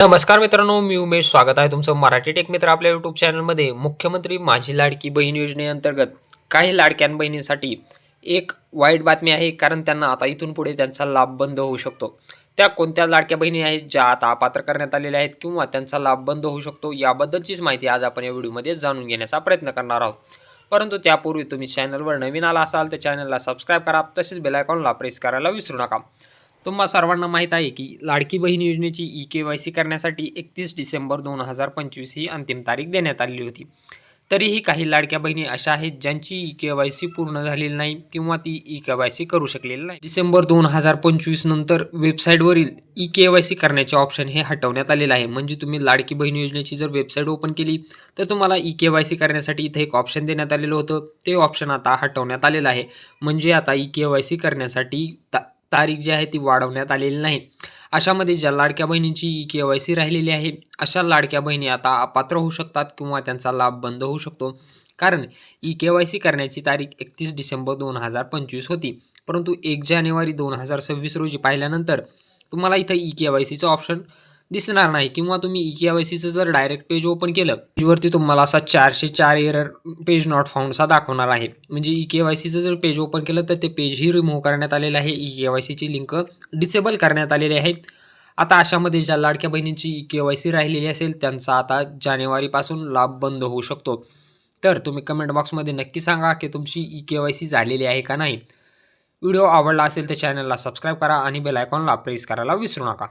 नमस्कार मित्रांनो, मी उमेश. स्वागत आहे तुमचं मराठी टेक मित्र आपल्या यूट्यूब चॅनलमध्ये. मुख्यमंत्री माझी लाडकी बहीण योजनेअंतर्गत काही लाडक्या बहिणींसाठी एक वाईट बातमी आहे, कारण त्यांना आता इथून पुढे त्यांचा लाभ बंद होऊ शकतो. त्या कोणत्या लाडक्या बहिणी आहेत ज्या आता अपात्र करण्यात आलेल्या आहेत किंवा त्यांचा लाभ बंद होऊ शकतो, याबद्दलचीच माहिती आज आपण या व्हिडिओमध्ये जाणून घेण्याचा प्रयत्न करणार आहोत. परंतु त्यापूर्वी तुम्ही चॅनलवर नवीन आला असाल तर चॅनलला सबस्क्राईब करा, तसेच बेल आयकॉनला प्रेस करायला विसरू नका. तुम्हा सर्वांना माहीत आहे की लाडकी बहीण योजनेची ई-के-वाय-सी करण्यासाठी 31 डिसेंबर 2025 ही अंतिम तारीख देण्यात आलेली होती. तरीही काही लाडक्या बहिणी अशा आहेत ज्यांची ई-के-वाय-सी पूर्ण झालेली नाही किंवा ती ई-के-वाय-सी करू शकलेली नाही. डिसेंबर 2025 नंतर वेबसाईटवरील ई-के-वाय-सी करण्याचे ऑप्शन हे हटवण्यात आलेलं आहे. म्हणजे तुम्ही लाडकी बहीण योजनेची जर वेबसाईट ओपन केली तर तुम्हाला ई-के-वाय-सी करण्यासाठी इथे एक ऑप्शन देण्यात आलेलं होतं. ते ऑप्शन आता हटवण्यात आलेलं आहे. म्हणजे आता ई-के-वाय-सी करण्यासाठी तारीख जी आहे ती वाढवण्यात आलेली नाही. अशामध्ये ज्या लाडक्या बहिणींची ई-के-वाय-सी राहिलेली आहे, अशा लाडक्या बहिणी आता अपात्र होऊ शकतात किंवा त्यांचा लाभ बंद होऊ शकतो. कारण ई-के-वाय-सी करण्याची तारीख 31 डिसेंबर 2025 होती. परंतु 1 जानेवारी 2026 रोजी पाहिल्यानंतर तुम्हाला इथं ई-के-वाय-सीचं ऑप्शन दिसणार नाही किंवा तुम्ही ई-के-वाय-सीचं जर डायरेक्ट पेज ओपन केलं, पेजवरती तुम्हाला असा 404 एरर पेज नॉट फाउंडचा दाखवणार आहे. म्हणजे ई-के-वाय-सीचं जर पेज ओपन केलं तर ते पेजही रिमूव्ह करण्यात आलेलं आहे. ई-के-वाय-सीची लिंक डिसेबल करण्यात आलेली आहे. आता अशामध्ये ज्या लाडक्या बहिणींची ई-के-वाय-सी राहिलेली असेल त्यांचा आता जानेवारीपासून लाभ बंद होऊ शकतो. तर तुम्ही कमेंट बॉक्समध्ये नक्की सांगा की तुमची ई-के-वाय-सी झालेली आहे का नाही. व्हिडिओ आवडला असेल तर चॅनलला सबस्क्राईब करा आणि बेल आयकॉनला प्रेस करायला विसरू नका.